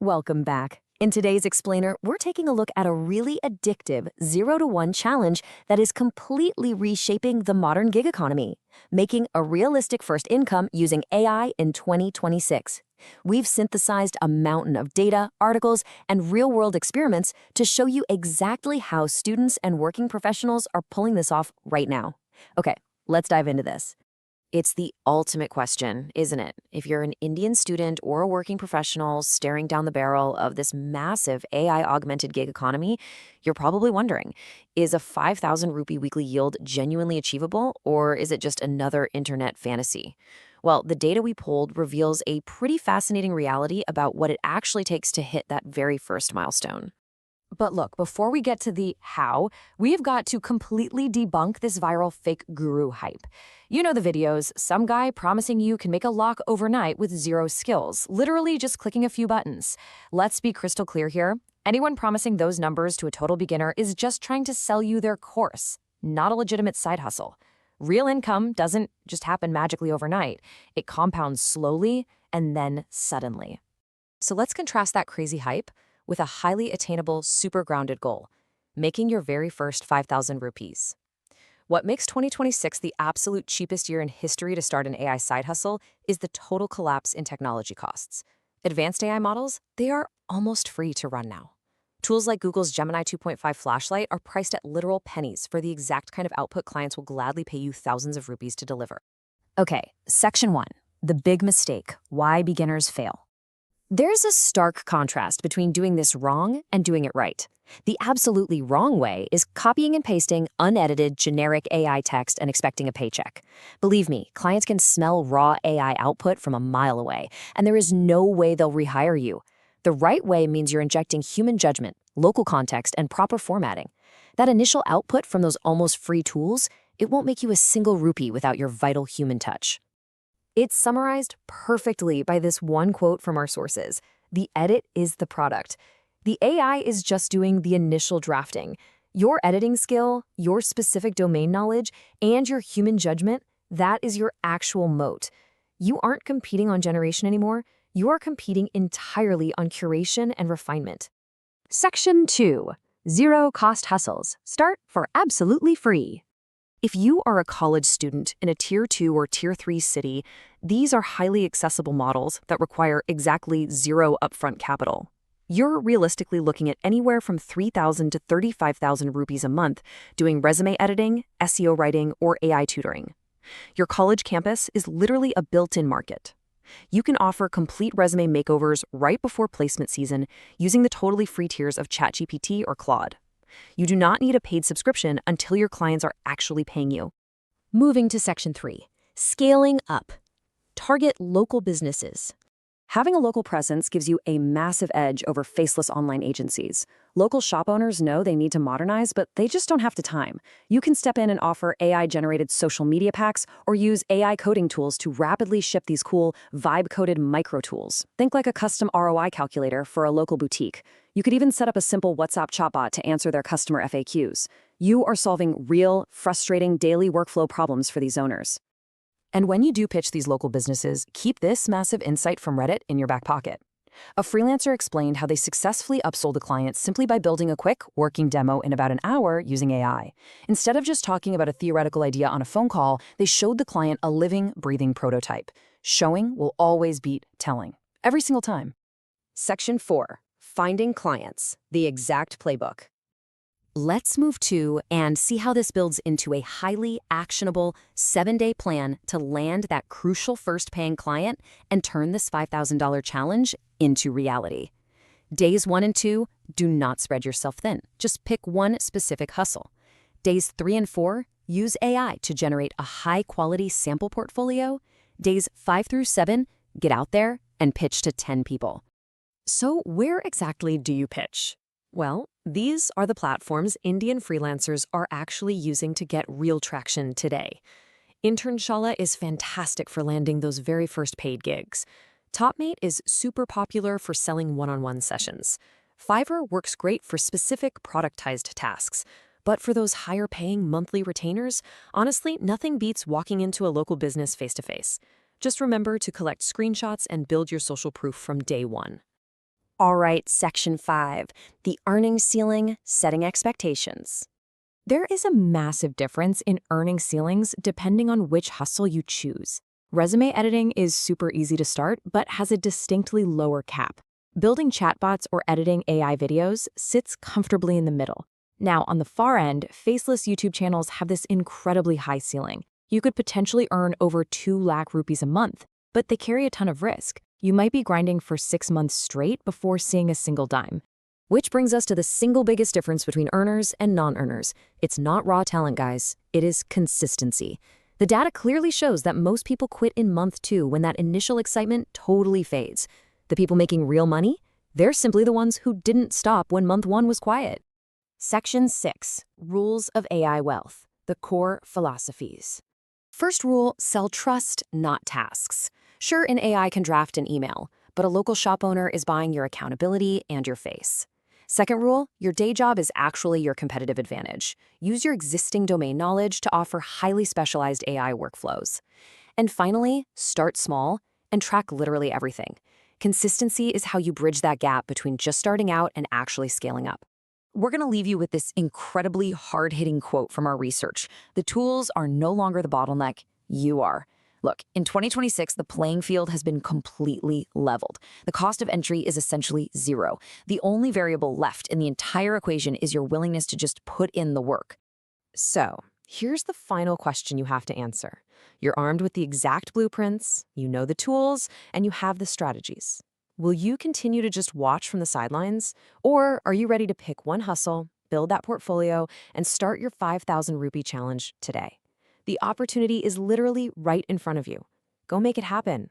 Welcome back. In today's explainer, we're taking a look at a really addictive 0 to 1 challenge that is completely reshaping the modern gig economy, making a realistic first income using AI in 2026. We've synthesized a mountain of data, articles, and real-world experiments to show you exactly how students and working professionals are pulling this off right now. Okay, let's dive into this. It's the ultimate question, isn't it? If you're an Indian student or a working professional staring down the barrel of this massive AI-augmented gig economy, you're probably wondering, is a 5,000 rupee weekly yield genuinely achievable, or is it just another internet fantasy? Well, the data we pulled reveals a pretty fascinating reality about what it actually takes to hit that very first milestone. But look, before we get to the how, we've got to completely debunk this viral fake guru hype. You know the videos, some guy promising you can make a lock overnight with zero skills, literally just clicking a few buttons. Let's be crystal clear here. Anyone promising those numbers to a total beginner is just trying to sell you their course, not a legitimate side hustle. Real income doesn't just happen magically overnight. It compounds slowly and then suddenly. So let's contrast that crazy hype with a highly attainable, super grounded goal, making your very first 5,000 rupees. What makes 2026 the absolute cheapest year in history to start an AI side hustle is the total collapse in technology costs. Advanced AI models, they are almost free to run now. Tools like Google's Gemini 2.5 flashlight are priced at literal pennies for the exact kind of output clients will gladly pay you thousands of rupees to deliver. Okay, Section 1, the big mistake, why beginners fail. There's a stark contrast between doing this wrong and doing it right. The absolutely wrong way is copying and pasting unedited, generic AI text and expecting a paycheck. Believe me, clients can smell raw AI output from a mile away, and there is no way they'll rehire you. The right way means you're injecting human judgment, local context, and proper formatting. That initial output from those almost free tools, it won't make you a single rupee without your vital human touch. It's summarized perfectly by this one quote from our sources. The edit is the product. The AI is just doing the initial drafting. Your editing skill, your specific domain knowledge, and your human judgment, that is your actual moat. You aren't competing on generation anymore. You are competing entirely on curation and refinement. Section 2. Zero cost hustles. Start for absolutely free. If you are a college student in a Tier 2 or Tier 3 city, these are highly accessible models that require exactly zero upfront capital. You're realistically looking at anywhere from 3,000 to 35,000 rupees a month doing resume editing, SEO writing, or AI tutoring. Your college campus is literally a built-in market. You can offer complete resume makeovers right before placement season using the totally free tiers of ChatGPT or Claude. You do not need a paid subscription until your clients are actually paying you. Moving to Section 3, scaling up. Target local businesses. Having a local presence gives you a massive edge over faceless online agencies. Local shop owners know they need to modernize, but they just don't have the time. You can step in and offer AI-generated social media packs or use AI coding tools to rapidly ship these cool, vibe-coded micro tools. Think like a custom ROI calculator for a local boutique. You could even set up a simple WhatsApp chatbot to answer their customer FAQs. You are solving real, frustrating daily workflow problems for these owners. And when you do pitch these local businesses, keep this massive insight from Reddit in your back pocket. A freelancer explained how they successfully upsold a client simply by building a quick, working demo in about an hour using AI. Instead of just talking about a theoretical idea on a phone call, they showed the client a living, breathing prototype. Showing will always beat telling. Every single time. Section 4. Finding clients. The exact playbook. Let's move to and see how this builds into a highly actionable 7-day plan to land that crucial first paying client and turn this $5,000 challenge into reality. Days 1 and 2, do not spread yourself thin. Just pick one specific hustle. Days 3 and 4, use AI to generate a high-quality sample portfolio. Days 5 through 7, get out there and pitch to 10 people. So where exactly do you pitch? Well, these are the platforms Indian freelancers are actually using to get real traction today. Internshala is fantastic for landing those very first paid gigs. Topmate is super popular for selling one-on-one sessions. Fiverr works great for specific productized tasks. But for those higher-paying monthly retainers, honestly, nothing beats walking into a local business face-to-face. Just remember to collect screenshots and build your social proof from day one. All right, Section 5, the earning ceiling, setting expectations. There is a massive difference in earning ceilings depending on which hustle you choose. Resume editing is super easy to start, but has a distinctly lower cap. Building chatbots or editing AI videos sits comfortably in the middle. Now, on the far end, faceless YouTube channels have this incredibly high ceiling. You could potentially earn over 2 lakh rupees a month, but they carry a ton of risk. You might be grinding for 6 months straight before seeing a single dime. Which brings us to the single biggest difference between earners and non-earners. It's not raw talent, guys. It is consistency. The data clearly shows that most people quit in month 2 when that initial excitement totally fades. The people making real money? They're simply the ones who didn't stop when month 1 was quiet. Section 6, Rules of AI Wealth, the core philosophies. First rule, sell trust, not tasks. Sure, an AI can draft an email, but a local shop owner is buying your accountability and your face. Second rule, your day job is actually your competitive advantage. Use your existing domain knowledge to offer highly specialized AI workflows. And finally, start small and track literally everything. Consistency is how you bridge that gap between just starting out and actually scaling up. We're going to leave you with this incredibly hard-hitting quote from our research. The tools are no longer the bottleneck, you are. Look, in 2026, the playing field has been completely leveled. The cost of entry is essentially zero. The only variable left in the entire equation is your willingness to just put in the work. So, here's the final question you have to answer. You're armed with the exact blueprints, you know the tools, and you have the strategies. Will you continue to just watch from the sidelines? Or are you ready to pick one hustle, build that portfolio, and start your 5,000 rupee challenge today? The opportunity is literally right in front of you. Go make it happen.